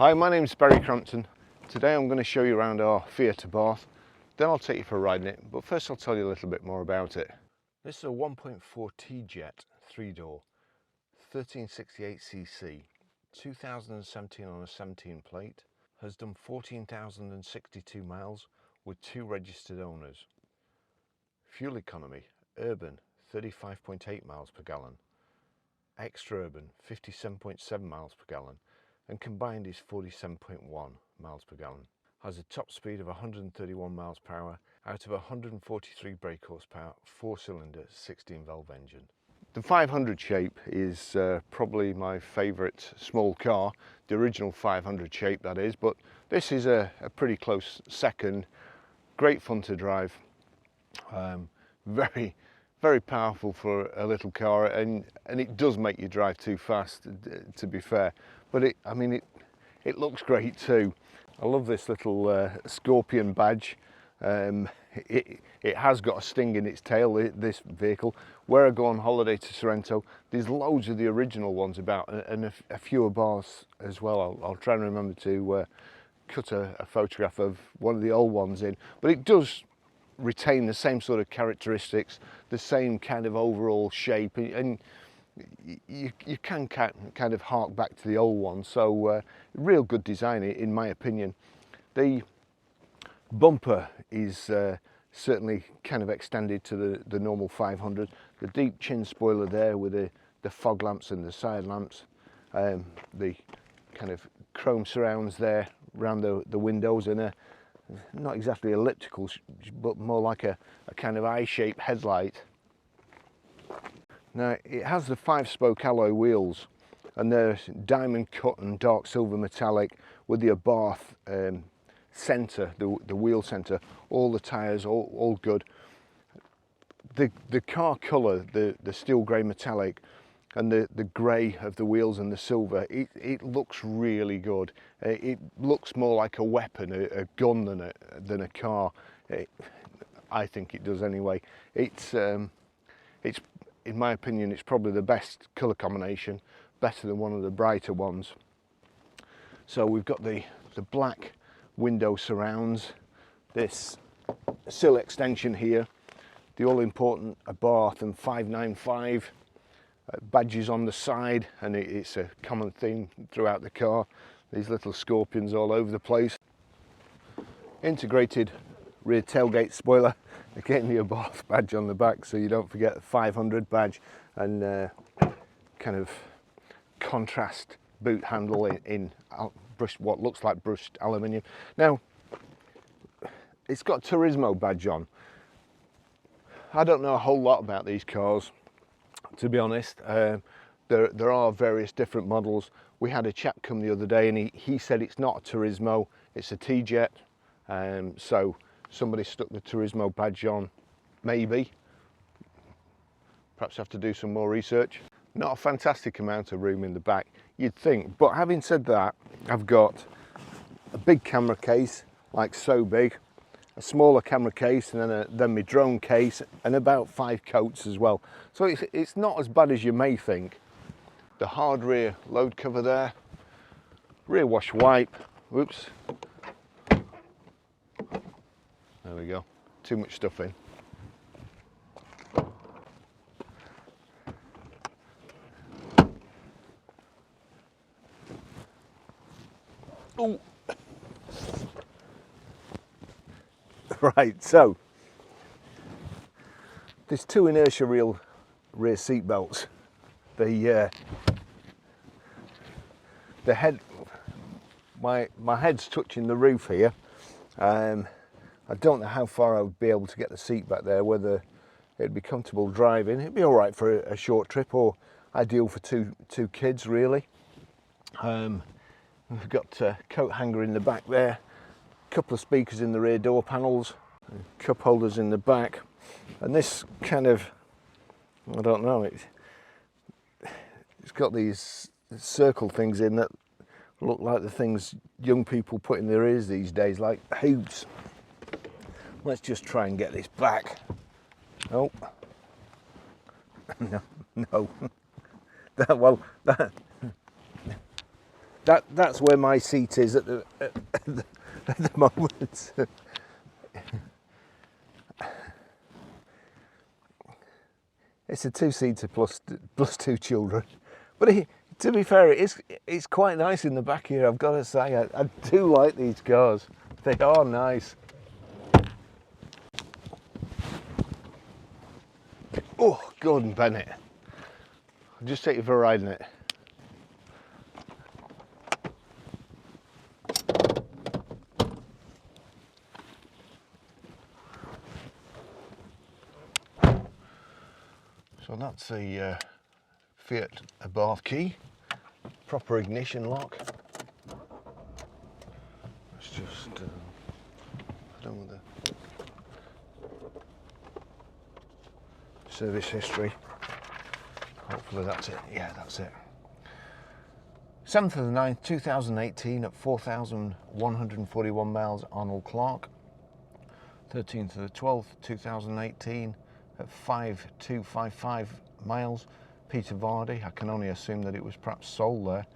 Hi, my name's Barry Crampton. Today I'm going to show you around our Fiat Abarth, then I'll take you for a ride in it, but first I'll tell you a little bit more about it. This is a 1.4 T-Jet 3-door, 1368cc, 2017 on a 17 plate, has done 14,062 miles with 2 registered owners. Fuel economy, urban 35.8 miles per gallon, extra urban 57.7 miles per gallon, and combined is 47.1 miles per gallon. Has a top speed of 131 miles per hour out of a 143 brake horsepower, 4-cylinder, 16-valve engine. The 500 shape is probably my favourite small car, the original 500 shape that is, but this is a pretty close second. Great fun to drive, very powerful for a little car, and it does make you drive too fast, to be fair, but it looks great too. I love this little scorpion badge. It has got a sting in its tail, this vehicle. Where I go on holiday to Sorrento, there's loads of the original ones about, and a few Abarths as well. I'll try and remember to cut a photograph of one of the old ones in, but it does retain the same sort of characteristics, the same kind of overall shape, and you can kind of hark back to the old one. So real good design in my opinion. The bumper is certainly kind of extended to the normal 500. The deep chin spoiler there with the fog lamps and the side lamps, the kind of chrome surrounds there around the windows, and a not exactly elliptical, but more like a kind of eye-shaped headlight. Now it has the 5-spoke alloy wheels, and they're diamond cut and dark silver metallic with the Abarth centre, the wheel centre. All the tyres all good. The car colour, the steel grey metallic, and the grey of the wheels and the silver, it looks really good. It looks more like a weapon, a gun than a car. I think it does anyway. It's in my opinion, it's probably the best colour combination, better than one of the brighter ones. So we've got the black window surrounds, this sill extension here, the all-important Abarth and 595 badges on the side, and it's a common theme throughout the car. These little scorpions all over the place. Integrated rear tailgate spoiler, again the Abarth badge on the back, so you don't forget the 500 badge, and kind of contrast boot handle in brushed, what looks like brushed aluminium. Now it's got Turismo badge on. I don't know a whole lot about these cars, to be honest. There are various different models. We had a chap come the other day, and he said it's not a Turismo, it's a T-Jet. So somebody stuck the Turismo badge on, maybe. Perhaps have to do some more research. Not a fantastic amount of room in the back, you'd think, but having said that, I've got a big camera case, like so big, a smaller camera case, and then my drone case, and about 5 coats as well. So it's not as bad as you may think. The hard rear load cover there, rear wash wipe, whoops, there we go, too much stuff in. Oh. Right, so there's 2 inertia rear seat belts. The head, my head's touching the roof here. I don't know how far I would be able to get the seat back there, whether it'd be comfortable driving. It'd be all right for a short trip, or ideal for two kids really. We've got a coat hanger in the back there, a couple of speakers in the rear door panels, cup holders in the back, and this kind of, I don't know, it's got these circle things in that look like the things young people put in their ears these days, like hoops. Let's just try and get this back. Oh, no. that's where my seat is at the moment. It's a two-seater plus two children, but to be fair, it's quite nice in the back here. I've got to say, I do like these cars. They are nice. Oh, Gordon Bennett. I'll just take you for a ride in it. So that's the Fiat Abarth key, proper ignition lock. Let's just done with the service history. Hopefully that's it. Yeah, that's it. 7th of the 9th, 2018 at 4,141 miles, Arnold Clark. 13th of the 12th, 2018 at 5,255 miles, Peter Vardy. I can only assume that it was perhaps sold there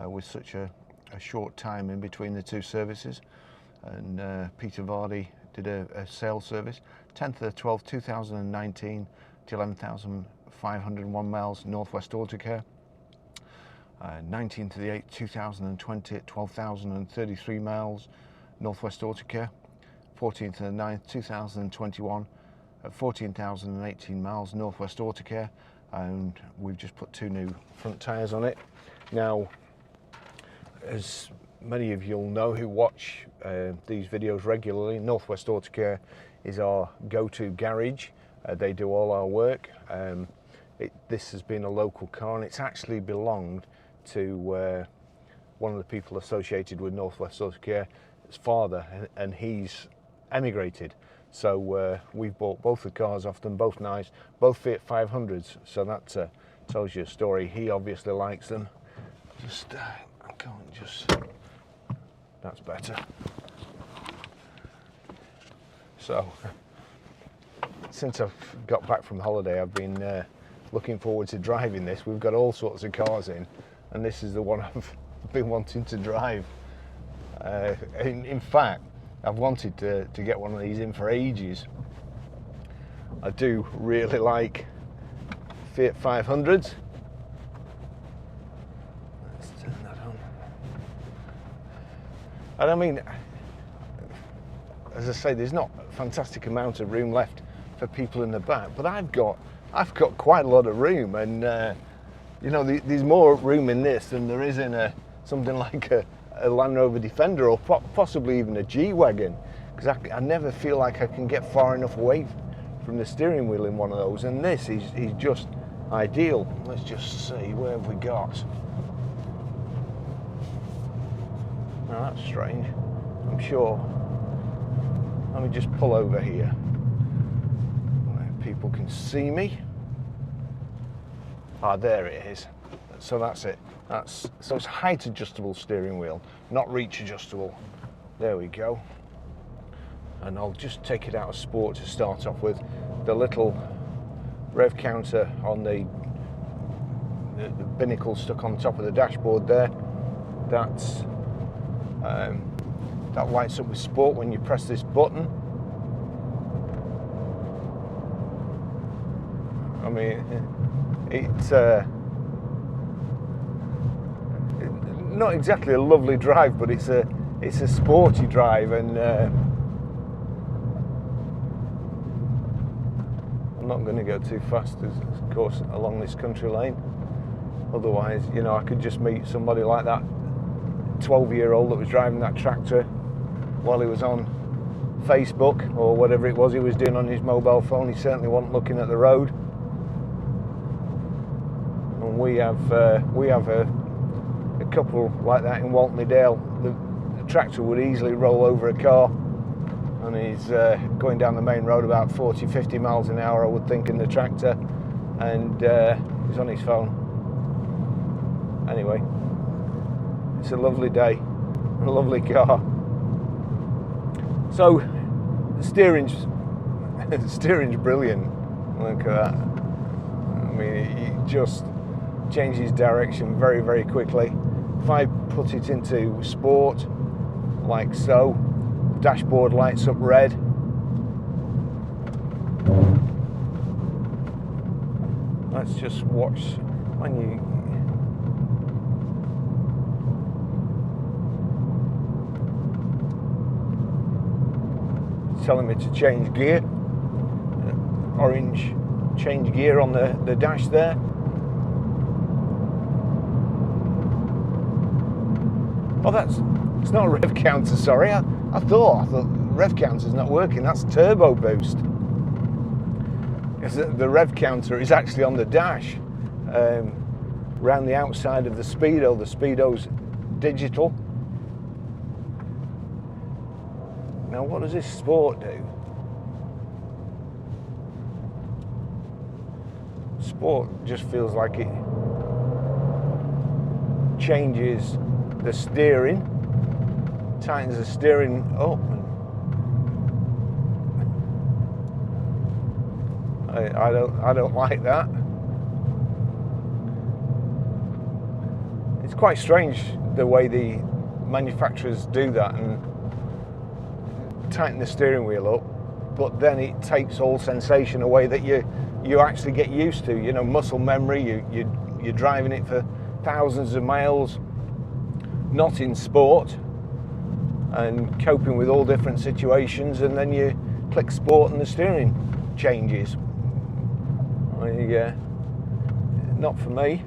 with such a short time in between the two services. And Peter Vardy did a sales service. 10th of the 12th, 2019 to 11,501 miles, Northwest Autocare. 19th of the 8th, 2020 at 12,033 miles, Northwest Autocare. 14th of the 9th, 2021 at 14,018 miles, Northwest Autocare, and we've just put 2 new front tyres on it. Now, as many of you'll know who watch these videos regularly, Northwest Autocare is our go-to garage. They do all our work. This has been a local car, and it's actually belonged to one of the people associated with Northwest Autocare, his father, and he's emigrated. So we've bought both the cars off them, both nice, both Fiat 500s. So that tells you a story. He obviously likes them. Just, I can't just, that's better. So, since I've got back from holiday, I've been looking forward to driving this. We've got all sorts of cars in, and this is the one I've been wanting to drive. In fact, I've wanted to get one of these in for ages. I do really like Fiat 500s. Let's turn that on. And I mean, as I say, there's not a fantastic amount of room left for people in the back, but I've got quite a lot of room, and you know, there's more room in this than there is in something like a Land Rover Defender, or possibly even a G-Wagon, because I never feel like I can get far enough away from the steering wheel in one of those, and this is just ideal. Let's just see, where have we got? Now that's strange, I'm sure. Let me just pull over here where people can see me. Ah, there it is. So that's it. So it's height adjustable steering wheel, not reach adjustable. There we go. And I'll just take it out of sport to start off with. The little Rev Counter on the binnacle stuck on top of the dashboard there. That lights up with sport when you press this button. I mean, it's not exactly a lovely drive, but it's a sporty drive, and I'm not going to go too fast, of course, along this country lane. Otherwise, you know, I could just meet somebody like that 12-year-old that was driving that tractor while he was on Facebook or whatever it was he was doing on his mobile phone. He certainly wasn't looking at the road. And we have a couple like that in Walton-le-Dale. The tractor would easily roll over a car, and he's going down the main road about 40-50 miles an hour, I would think, in the tractor, and he's on his phone. Anyway, it's a lovely day, a lovely car. So the steering's brilliant. Look at that. I mean, it just changes direction very, very quickly. if I put it into sport, like so, dashboard lights up red. Let's just watch when you... It's telling me to change gear. Orange change gear on the dash there. Oh, it's not a rev counter, sorry. I thought rev counter's not working. That's turbo boost. The rev counter is actually on the dash, around the outside of the speedo. The speedo's digital. Now, what does this sport do? Sport just feels like it changes the steering, tightens the steering up. I don't like that. It's quite strange the way the manufacturers do that and tighten the steering wheel up, but then it takes all sensation away that you actually get used to. You know, muscle memory. You're driving it for thousands of miles, not in sport, and coping with all different situations, and then you click sport and the steering changes. Not for me.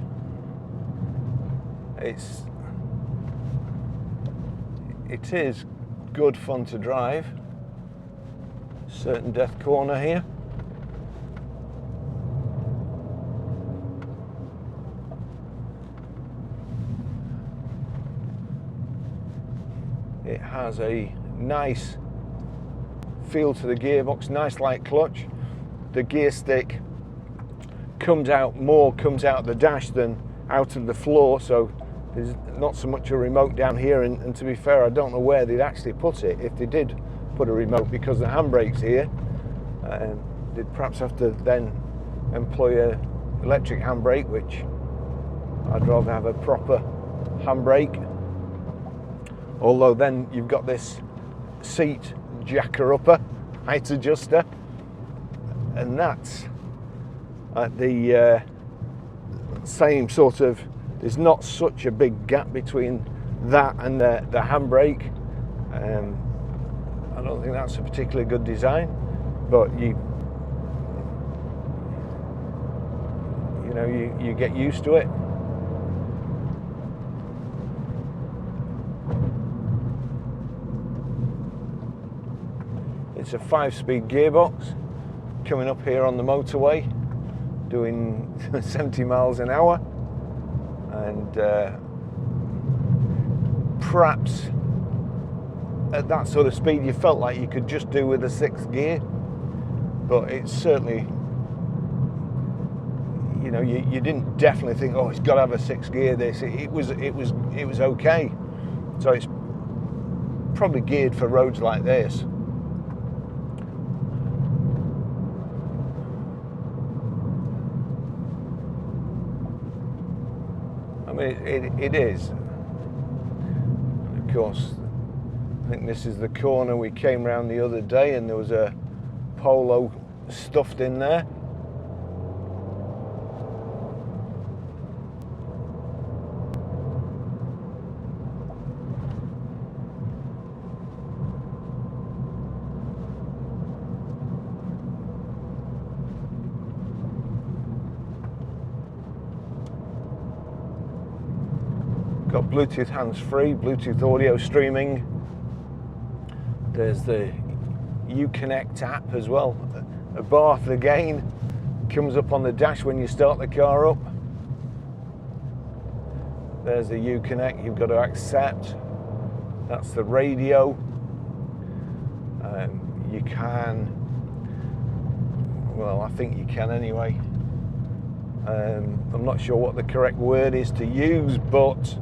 It is good fun to drive. Certain death corner here. It has a nice feel to the gearbox, nice light clutch. The gear stick comes out the dash than out of the floor, so there's not so much a remote down here, and to be fair, I don't know where they'd actually put it if they did put a remote, because the handbrake's here. They'd perhaps have to then employ an electric handbrake, which I'd rather have a proper handbrake. Although then you've got this seat jacker upper, height adjuster, and that's at the same sort of, there's not such a big gap between that and the handbrake. I don't think that's a particularly good design, but you get used to it. It's a 5-speed gearbox coming up here on the motorway, doing 70 miles an hour, and perhaps at that sort of speed you felt like you could just do with a 6th gear, but it's certainly, you didn't definitely think, oh, it's got to have a 6th gear. It was okay. So it's probably geared for roads like this. I mean, it is. Of course, I think this is the corner we came round the other day, and there was a Polo stuffed in there. Got Bluetooth hands-free, Bluetooth audio streaming. There's the Uconnect app as well. Abarth again comes up on the dash when you start the car up. There's the Uconnect you've got to accept. That's the radio. You can, well, I think you can anyway. I'm not sure what the correct word is to use, but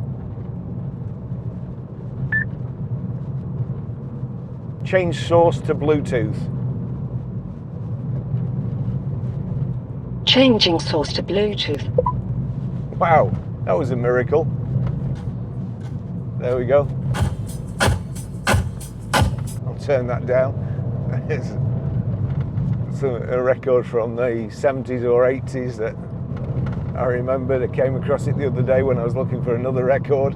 change source to Bluetooth. Changing source to Bluetooth. Wow, that was a miracle. There we go. I'll turn that down. It's a record from the 70s or 80s that I remembered. I came across it the other day when I was looking for another record.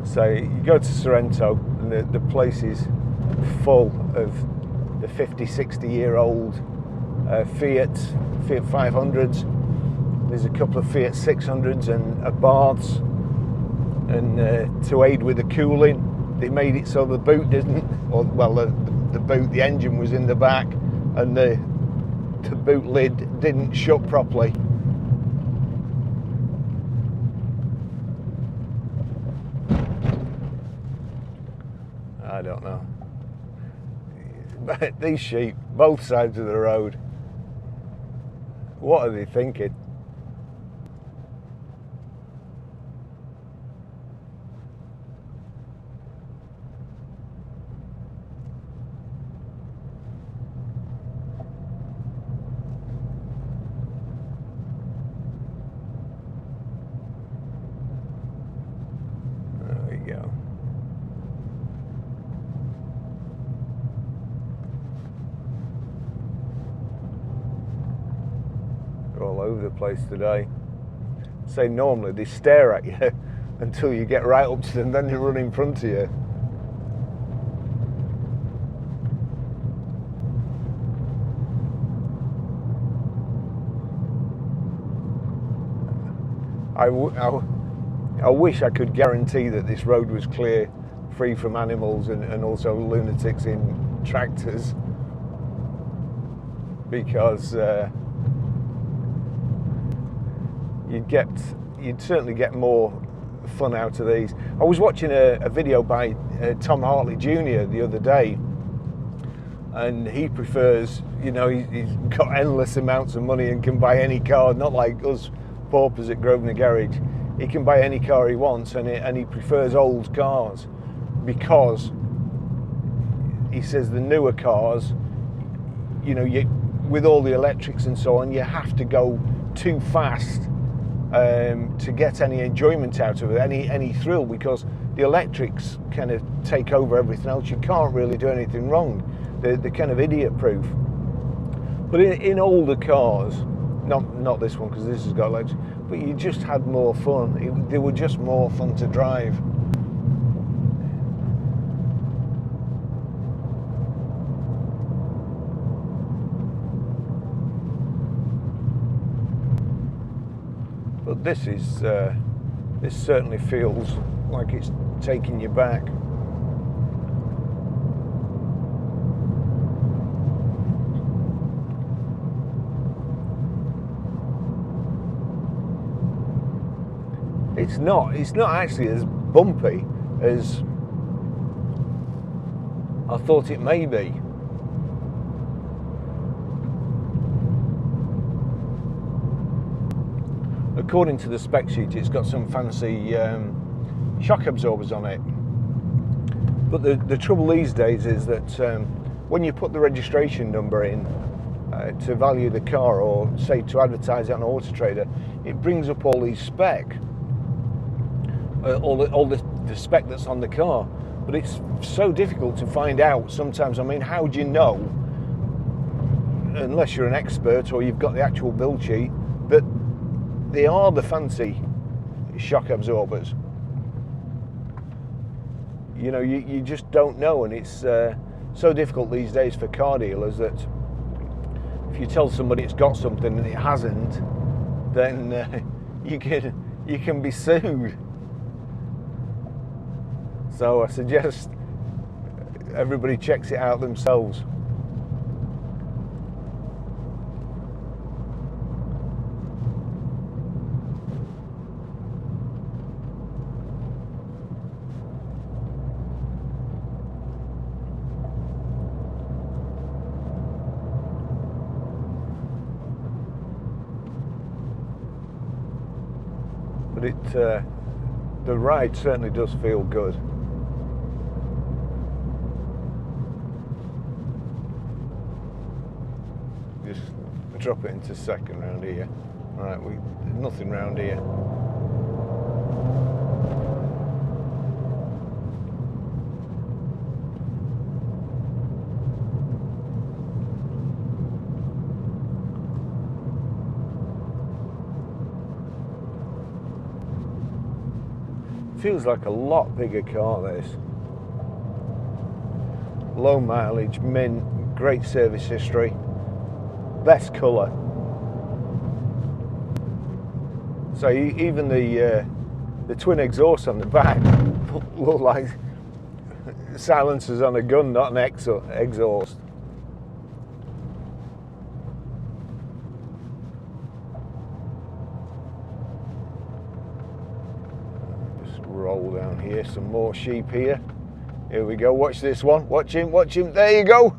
So you go to Sorrento and the place is full of the 50, 60-year-old Fiat 500s. There's a couple of Fiat 600s and Abarths, and to aid with the cooling, they made it so the boot didn't, or well, the engine was in the back, and the boot lid didn't shut properly. I don't know. But these sheep, both sides of the road, what are they thinking? There we go. All over the place today. Say normally they stare at you until you get right up to them, then they run in front of you. I wish I could guarantee that this road was clear, free from animals and also lunatics in tractors, because you'd certainly get more fun out of these. I was watching a video by Tom Hartley Jr. the other day, and he prefers, you know, he's got endless amounts of money and can buy any car, not like us paupers at Grosvenor Garage. He can buy any car he wants, and he prefers old cars because he says the newer cars, you know, with all the electrics and so on, you have to go too fast to get any enjoyment out of it, any thrill, because the electrics kind of take over everything else. You can't really do anything wrong. They're kind of idiot proof. But in older cars, not this one because this has got electric, but you just had more fun. They were just more fun to drive. But this certainly feels like it's taking you back. It's not actually as bumpy as I thought it may be. According to the spec sheet, it's got some fancy shock absorbers on it. But the trouble these days is that when you put the registration number in to value the car, or say to advertise it on Auto Trader, it brings up all these spec, all the spec that's on the car. But it's so difficult to find out sometimes. I mean, how do you know, unless you're an expert or you've got the actual build sheet, that they are the fancy shock absorbers? You know, you just don't know, and it's so difficult these days for car dealers that if you tell somebody it's got something and it hasn't, then you can be sued. So I suggest everybody checks it out themselves. But but the ride certainly does feel good. Just drop it into second round here. Right, there's nothing round here. Feels like a lot bigger car, this. Low mileage, mint, great service history, best colour. So even the twin exhausts on the back look like silencers on a gun, not an exhaust. Roll down here, some more sheep here. Here we go, watch this one, watch him, there you go.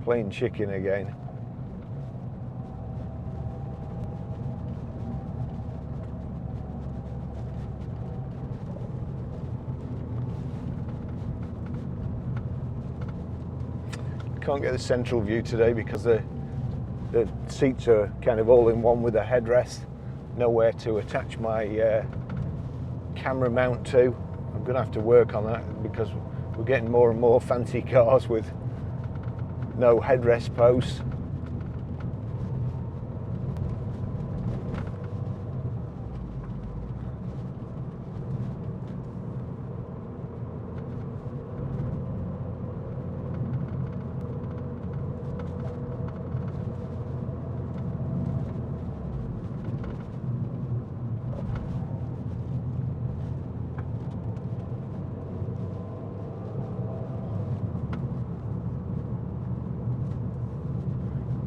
Plain chicken again. Can't get the central view today because the seats are kind of all in one with a headrest. Nowhere to attach my camera mount to. I'm going to have to work on that because we're getting more and more fancy cars with no headrest posts.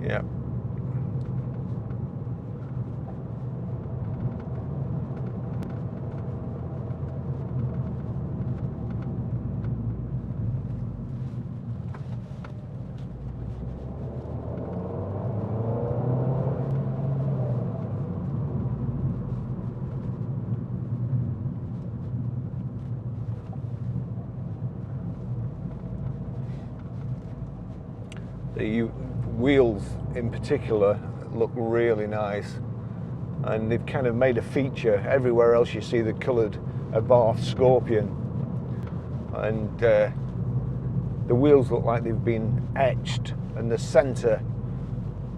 Yeah. The wheels in particular look really nice, and they've kind of made a feature everywhere else you see the coloured Abarth Scorpion, and the wheels look like they've been etched, and the centre,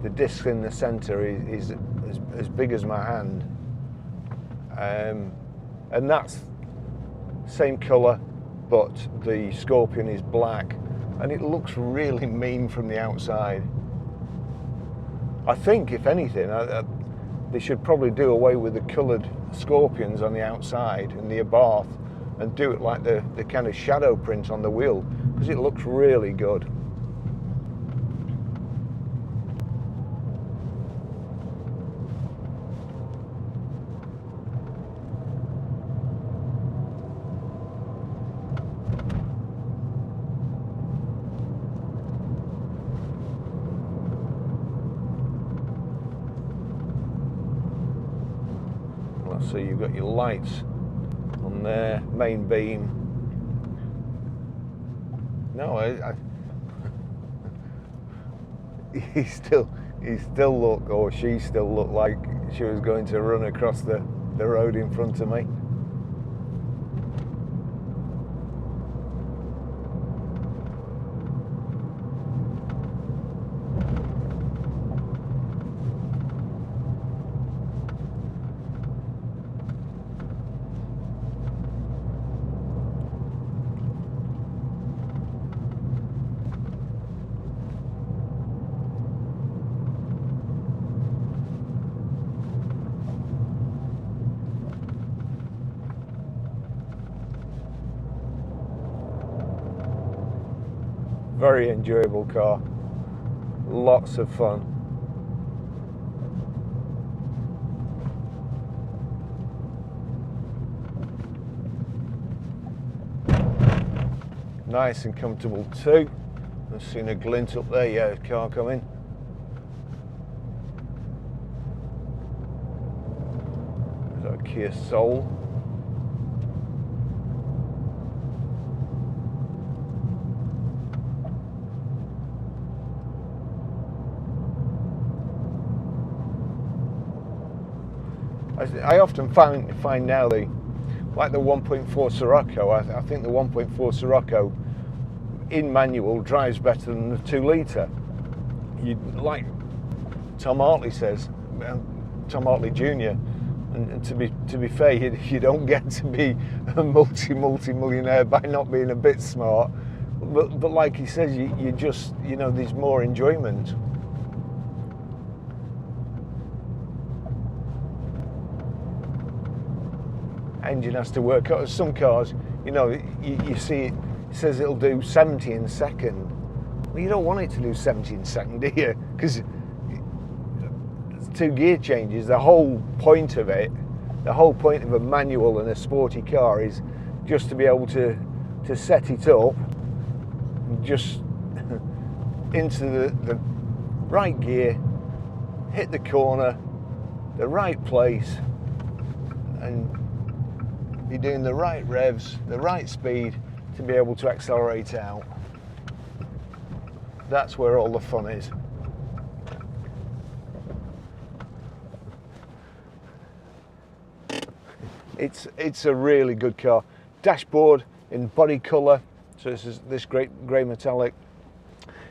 the disc in the centre is as big as my hand, and that's same colour, but the Scorpion is black, and it looks really mean from the outside. I think, if anything, they should probably do away with the coloured Scorpions on the outside and the Abarth and do it like the kind of shadow print on the wheel, because it looks really good. So you've got your lights on there, main beam. No, he still looked, or she still looked like she was going to run across the road in front of me. Very enjoyable car, lots of fun. nice and comfortable too. I've seen a glint up there, yeah, car coming. Is that a Kia Soul? I often find now like the 1.4 Sirocco, I think the 1.4 Sirocco in manual drives better than the 2 litre. Like Tom Hartley says, Tom Hartley Jr. And to be fair, you don't get to be a multi-millionaire by not being a bit smart. But like he says, you just, you know, there's more enjoyment. Engine has to work out. Some cars, you know, you see it says it'll do 70 in a second. Well, you don't want it to do 70 in a second, do you? Because 2 gear changes. The whole point of it, the whole point of a manual and a sporty car is just to be able to set it up and just into the right gear, hit the corner, the right place, and be doing the right revs, the right speed to be able to accelerate out. That's where all the fun is. It's a really good car. Dashboard in body colour, so this is this great grey metallic.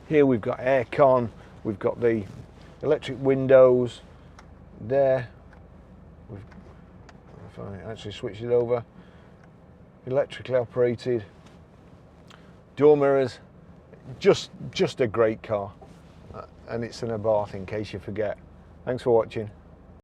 Here we've got aircon, we've got the electric windows there. If I actually switch it over, electrically operated, door mirrors, just a great car, and it's an Abarth in case you forget. Thanks for watching.